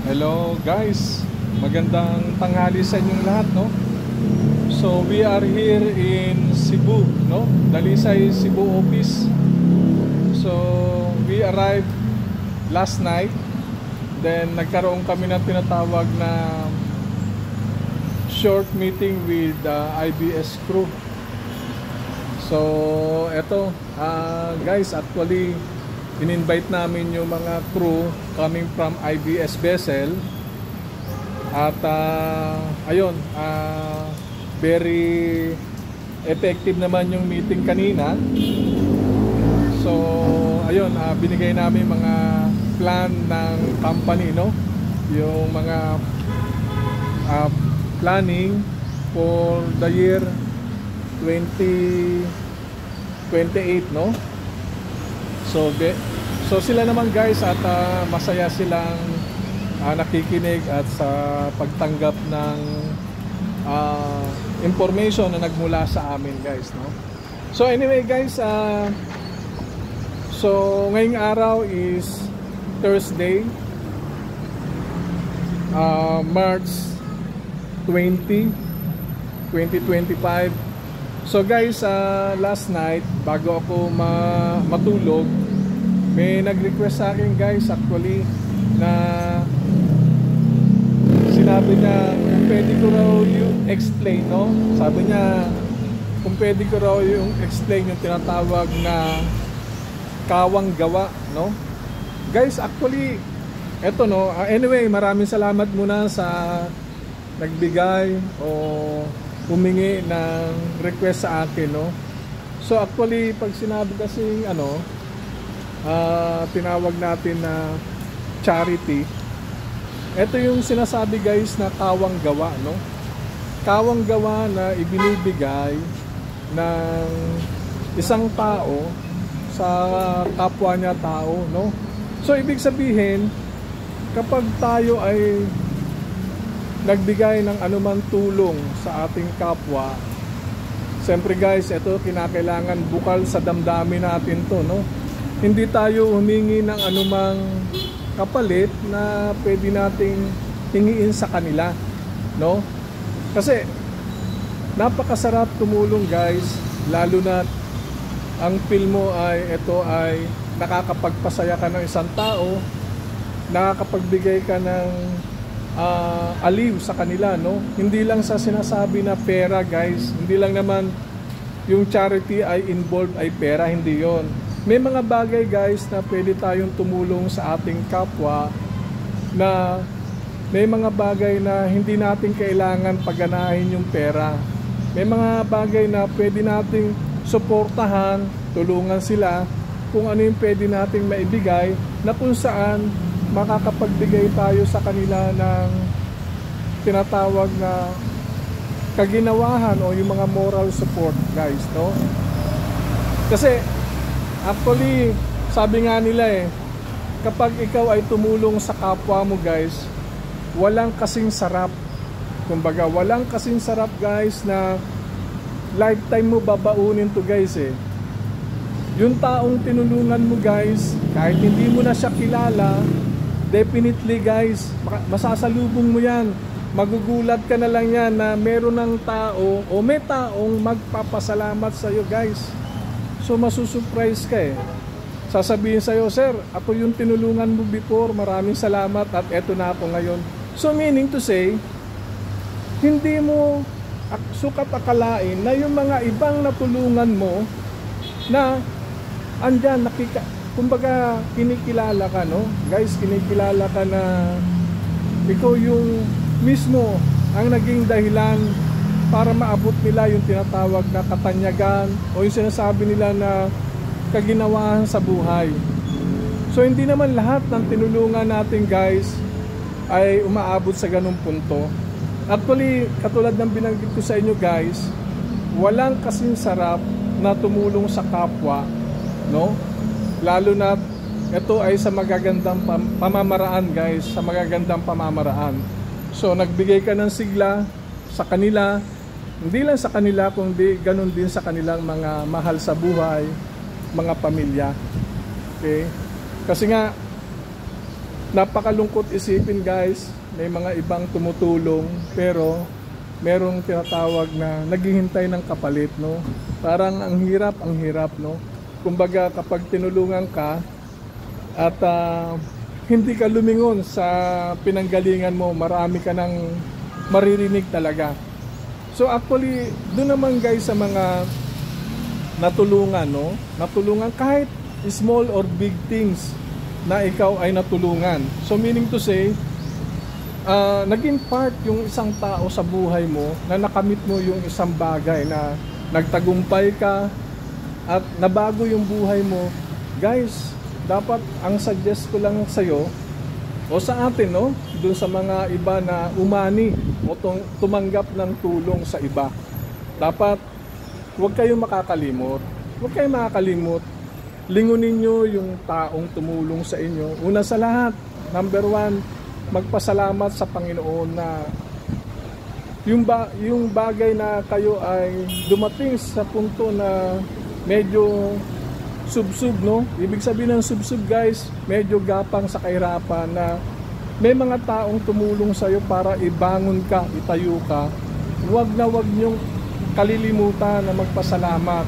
Hello guys, magandang tanghali sa inyong lahat, no? So we are here in Cebu, no? Dalisay Cebu office. So we arrived last night. Then nagkaroon kami ng tinatawag na short meeting with IBS crew. So eto, guys, actually in-invite namin yung mga crew coming from IBS vessel. At ayun, very effective naman yung meeting kanina. So ayun, binigay namin mga plan ng company, no? Yung mga planning for the year 2028, no? So sila naman guys, at masaya silang nakikinig at sa pagtanggap ng information na nagmula sa amin, guys, no? So anyway guys, so ngayong araw is Thursday, March 20, 2025. So guys, last night bago ako matulog, may nag-request sa akin guys, actually, na sinabi niya kung pwede ko raw yung explain, no? Sabi niya kung pwede ko raw yung explain yung tinatawag na kawang gawa, no? Guys, actually, eto, no? Anyway, maraming salamat muna sa nagbigay o humingi ng request sa akin, no? So actually, pag sinabi kasing tinawag natin na charity, ito yung sinasabi guys na kawang gawa, no? Kawang gawa na ibinibigay ng isang tao sa kapwa niya tao, no? So ibig sabihin, kapag tayo ay nagbigay ng anumang tulong sa ating kapwa, siyempre guys, ito kinakailangan bukal sa damdamin natin to, no? Hindi tayo humingi ng anumang kapalit na pwede nating hingiin sa kanila, no? Kasi napakasarap tumulong guys, lalo na ang feel mo ay ito ay nakakapagpasaya ka ng isang tao, nakakapagbigay ka ng aliw sa kanila, no? Hindi lang sa sinasabi na pera guys, hindi lang naman yung charity ay involved ay pera, hindi yon. May mga bagay guys na pwede tayong tumulong sa ating kapwa, na may mga bagay na hindi natin kailangan pagganahin yung pera. May mga bagay na pwede nating suportahan, tulungan sila kung ano yung pwede nating maibigay, na kung saan makakapagbigay tayo sa kanila ng tinatawag na kaginawahan o yung mga moral support guys, no? Kasi actually, sabi nga nila kapag ikaw ay tumulong sa kapwa mo guys, walang kasing sarap. Kumbaga, walang kasing sarap guys na lifetime mo babaunin to guys. Yung taong tinulungan mo guys, kahit hindi mo na siya kilala, definitely guys, masasalubong mo yan. Magugulat ka na lang yan na meron ng tao o may taong magpapasalamat sa iyo guys. So masusurprise ka sasabihin sa'yo, sir, ako yung tinulungan mo before, maraming salamat at eto na ako ngayon. So meaning to say, hindi mo sukat akalain na yung mga ibang natulungan mo na andyan, kumbaga kinikilala ka, no? Guys, kinikilala ka na ikaw yung mismo ang naging dahilan para maabot nila yung tinatawag na katanyagan o yung sinasabi nila na kaginawahan sa buhay. So hindi naman lahat ng tinulungan natin guys ay umaabot sa ganung punto. Actually, katulad ng binanggit ko sa inyo guys, walang kasing sarap na tumulong sa kapwa, no? Lalo na ito ay sa magagandang pamamaraan guys, sa magagandang pamamaraan. So nagbigay ka ng sigla sa kanila, hindi lang sa kanila kundi ganun din sa kanilang mga mahal sa buhay, mga pamilya. Okay? Kasi nga napakalungkot isipin guys, may mga ibang tumutulong pero merong tinatawag na naghihintay ng kapalit, no? Parang ang hirap, no? Kumbaga kapag tinulungan ka at hindi ka lumingon sa pinanggalingan mo, marami ka nang maririnig talaga. So actually, doon naman guys sa mga natulungan, no? Natulungan kahit small or big things na ikaw ay natulungan. So meaning to say, naging part yung isang tao sa buhay mo na nakamit mo yung isang bagay na nagtagumpay ka at nabago yung buhay mo. Guys, dapat ang suggest ko lang sa'yo o sa atin, no, dun sa mga iba na umani o tumanggap ng tulong sa iba, dapat huwag kayong makakalimot. Huwag kayong makakalimot. Lingunin nyo yung taong tumulong sa inyo. Una sa lahat, number 1, magpasalamat sa Panginoon na yung bagay na kayo ay dumating sa punto na medyo subsub, no? Ibig sabihin ng subsub guys, medyo gapang sa kahirapan, na may mga taong tumulong sa iyo para ibangon ka, itayo ka. Huwag nyong kalilimutan na magpasalamat.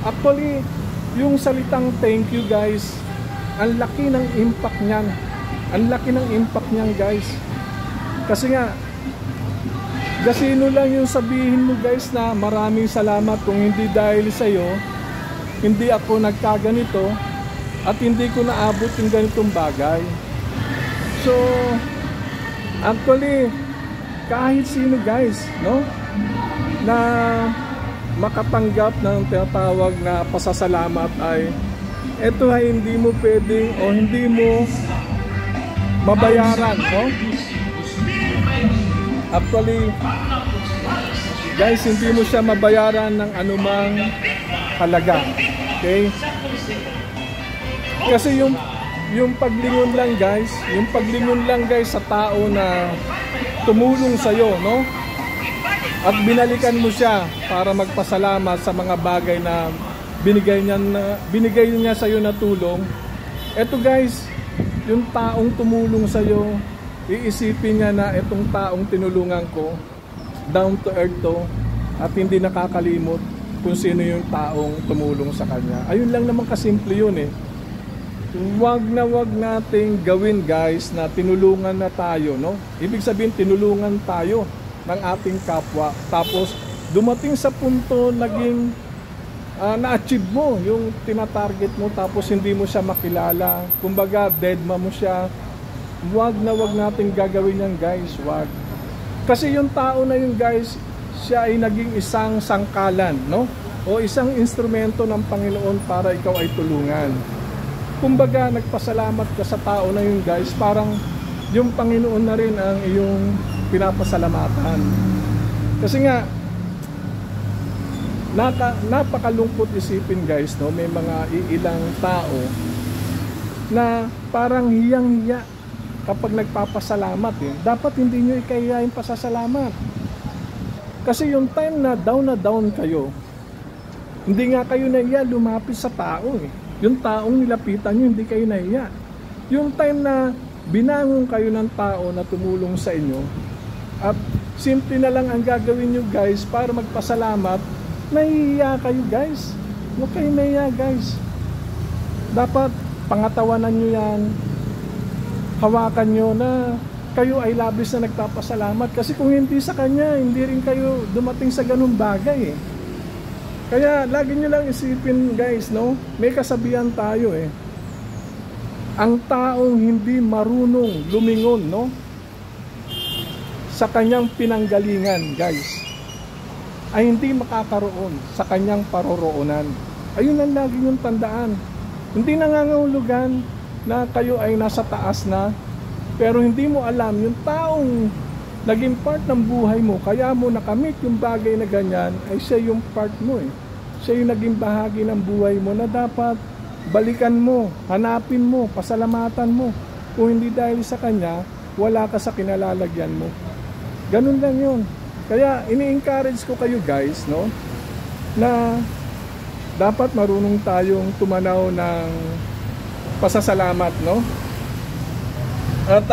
Actually, yung salitang thank you guys, ang laki ng impact niyan. Ang laki ng impact niyan guys. Kasi nga, gasino lang yung sabihin mo guys na maraming salamat, kung hindi dahil sa iyo, hindi ako nagkaganito at hindi ko naabot yung ganitong bagay. So, actually, kahit sino guys, no, na makatanggap ng tinatawag na pasasalamat ay ito ay hindi mo pwedeng o hindi mo mabayaran, no? Actually, guys, hindi mo siya mabayaran ng anumang halaga. Okay? Kasi yung paglingon lang guys, sa tao na tumulong sa iyo, no? At binalikan mo siya para magpasalamat sa mga bagay na binigay niya sa iyo na tulong. Eto guys, yung taong tumulong sa iyo, iisipin niya na itong taong tinulungan ko, down to earth to, at hindi nakakalimot kung sino yung taong tumulong sa kanya. Ayun lang naman kasimple yun eh. Wag nating gawin guys na tinulungan na tayo, no? Ibig sabihin tinulungan tayo ng ating kapwa, tapos dumating sa punto naging na-achieve mo yung tinatarget mo, tapos hindi mo siya makilala, kumbaga deadma mo siya. Wag nating gagawin yan guys, wag. Kasi yung tao na yun guys, siya ay naging isang sangkalan, no? O isang instrumento ng Panginoon para ikaw ay tulungan. Kumbaga nagpasalamat ka sa tao na yun guys, parang yung Panginoon na rin ang iyong pinapasalamatan. Kasi nga napakalungkot isipin guys, no? May mga ilang tao na parang hiyang-hiya kapag nagpapasalamat eh. Dapat hindi nyo ikahiya yung pasasalamat. Kasi yung time na down kayo, hindi nga kayo nahiya lumapit sa tao eh. Yung taong nilapitan nyo, hindi kayo nahiya. Yung time na binangon kayo ng tao na tumulong sa inyo, at simple na lang ang gagawin nyo guys para magpasalamat, nahihiya kayo guys. Huwag kayo nahiya guys. Dapat pangatawanan nyo yan, hawakan nyo na kayo ay labis na nagpapasalamat. Kasi kung hindi sa kanya, hindi rin kayo dumating sa ganung bagay eh. Kaya lagi nyo lang isipin guys, no? May kasabihan tayo eh. Ang taong hindi marunong lumingon, no, sa kanyang pinanggalingan guys, ay hindi makakaroon sa kanyang paroroonan. Ayun ang lagi nyo tandaan. Hindi nangangahulugan na kayo ay nasa taas na, pero hindi mo alam yung taong naging part ng buhay mo, kaya mo nakamit yung bagay na ganyan, ay siya yung part mo eh. Siya yung naging bahagi ng buhay mo na dapat balikan mo, hanapin mo, pasalamatan mo. Kung hindi dahil sa kanya, wala ka sa kinalalagyan mo. Ganun lang yun. Kaya ini-encourage ko kayo guys, no, na dapat marunong tayong tumanaw ng pasasalamat, no? At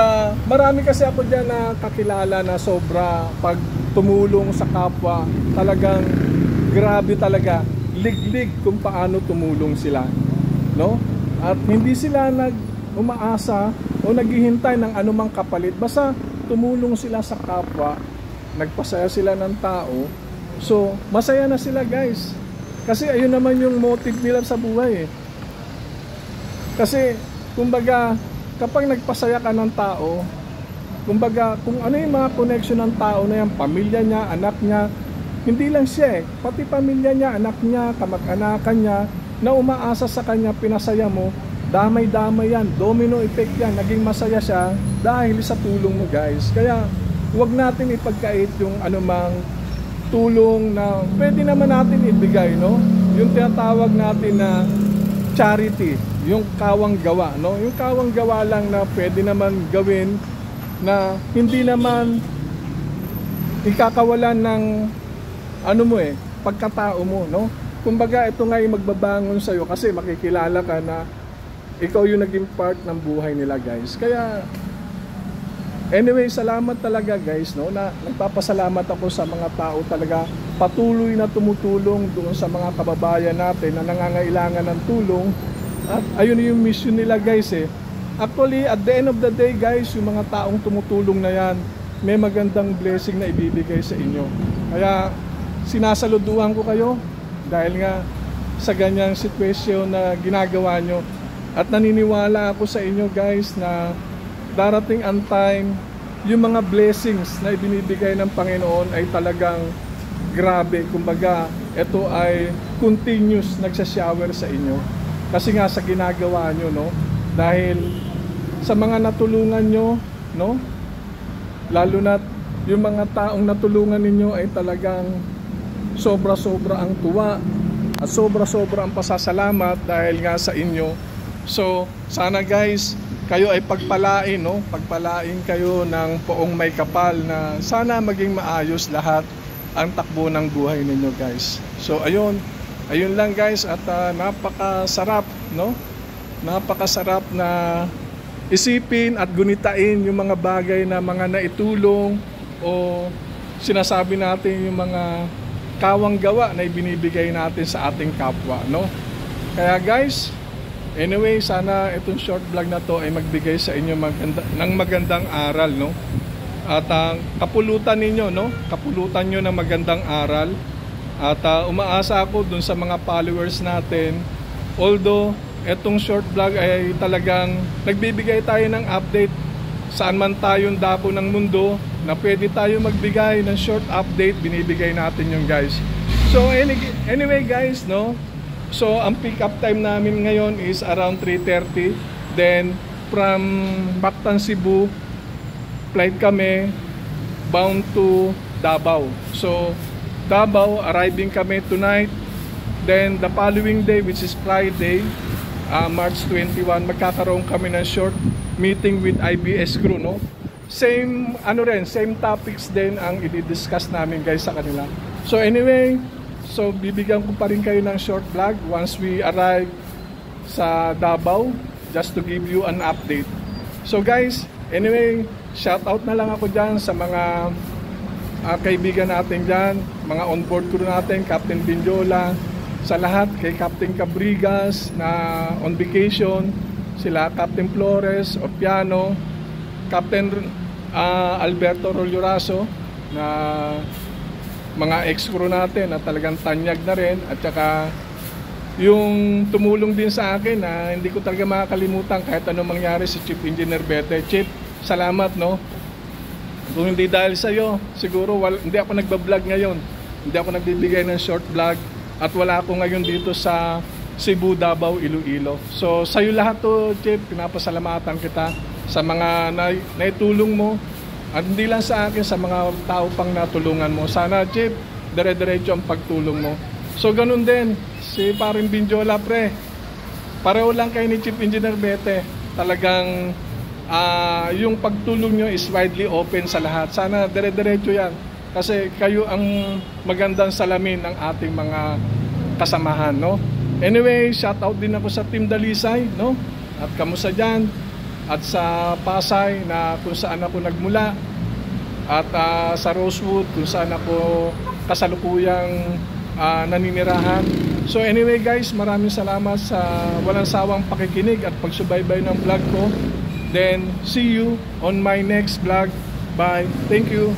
marami kasi ako dyan na kakilala na sobra pag tumulong sa kapwa, talagang grabe talaga, liglig kung paano tumulong sila, no? At hindi sila umaasa o naghihintay ng anumang kapalit, basta tumulong sila sa kapwa, nagpasaya sila ng tao, so masaya na sila guys, kasi ayun naman yung motive nila sa buhay Kasi kumbaga kapag nagpasaya ka ng tao, kumbaga kung ano yung mga connection ng tao na yan, pamilya niya, anak niya, hindi lang siya pati pamilya niya, anak niya, kamag-anakan niya na umaasa sa kanya, pinasaya mo, damay-damay yan, domino effect yan, naging masaya siya dahil sa tulong mo guys. Kaya huwag natin ipagkait yung anumang tulong na pwede naman natin ibigay, no? Yung tinatawag natin na charity, yung kawang gawa, no? Yung kawang gawa lang na pwede naman gawin na hindi naman ikakawalan ng ano mo pagkatao mo, no? Kumbaga ito nga yung magbabangon sa'yo kasi makikilala ka na ikaw yung naging part ng buhay nila guys. Kaya anyway, salamat talaga guys, no? Na nagpapasalamat ako sa mga tao talaga patuloy na tumutulong doon sa mga kababayan natin na nangangailangan ng tulong. At ayun yung mission nila guys Actually, at the end of the day guys, yung mga taong tumutulong na yan, may magandang blessing na ibibigay sa inyo. Kaya sinasaluduhan ko kayo dahil nga sa ganyang sitwasyon na ginagawa nyo. At naniniwala ako sa inyo guys na darating ang time, yung mga blessings na ibinibigay ng Panginoon ay talagang grabe. Kumbaga, ito ay continuous nagsashower sa inyo. Kasi nga sa ginagawa nyo, no? Dahil sa mga natulungan nyo, no? Lalo na yung mga taong natulungan ninyo ay talagang sobra-sobra ang tuwa at sobra-sobra ang pasasalamat dahil nga sa inyo. So, sana guys, kayo ay pagpalain, no? Pagpalain kayo ng poong may kapal na sana maging maayos lahat ang takbo ng buhay ninyo guys. So, ayun lang guys, at napakasarap, no? Napakasarap na isipin at gunitain yung mga bagay na mga naitulong o sinasabi natin yung mga kawang gawa na ibinibigay natin sa ating kapwa, no? Kaya guys, anyway, sana itong short vlog na to ay magbigay sa inyo ng magandang aral, no? At kapulutan ninyo, no? Kapulutan nyo ng magandang aral. At umaasa ako dun sa mga followers natin, although etong short vlog ay talagang nagbibigay tayo ng update saan man tayong dako ng mundo na pwede tayo magbigay ng short update, binibigay natin yung guys. So anyway guys, no? So ang pick up time namin ngayon is around 3:30. Then from Mactan, Cebu, flight kami bound to Davao. So Davao, arriving kami tonight. Then the following day, which is Friday, March 21, magkakaroon kami ng short meeting with IBS crew, no? Same same topics din ang i-discuss namin guys sa kanila. So anyway, so bibigyan ko pa rin kayo ng short vlog once we arrive sa Davao, just to give you an update. So guys, anyway, shout out na lang ako dyan sa mga kaibigan natin dyan, mga onboard crew natin, Captain Binjola, sa lahat, kay Captain Cabrigas na on vacation, sila Captain Flores, Opiano, Captain Alberto Rolloraso, na mga ex-crew natin na talagang tanyag na rin, at saka yung tumulong din sa akin na hindi ko talaga makakalimutan kahit anong mangyari, si Chief Engineer Bete. Chief, salamat, no? Kung hindi dahil sa'yo, siguro hindi ako nagbablog ngayon, hindi ako nagbibigay ng short vlog, at wala ako ngayon dito sa Cebu, Davao, Iloilo. So sa'yo lahat to, Chief, pinapasalamatan kita sa mga naitulong mo, at hindi lang sa akin, sa mga tao pang natulungan mo. Sana, Chief, dire-diretso ang pagtulong mo. So ganun din si Paring Binjola, pre, pareho lang kayo ni Chief Engineer Bete. Talagang yung pagtulong nyo is widely open sa lahat. Sana dire-diretso yan, kasi kayo ang magandang salamin ng ating mga kasamahan, no? Anyway, shout out din ako sa Team Dalisay, no? At kamusta dyan? at sa Pasay na kung saan ako nagmula, at sa Rosewood kung saan ako kasalukuyang naninirahan. So anyway guys, maraming salamat sa walang sawang pakikinig at pagsubaybay ng vlog ko. Then see you on my next vlog. Bye. Thank you.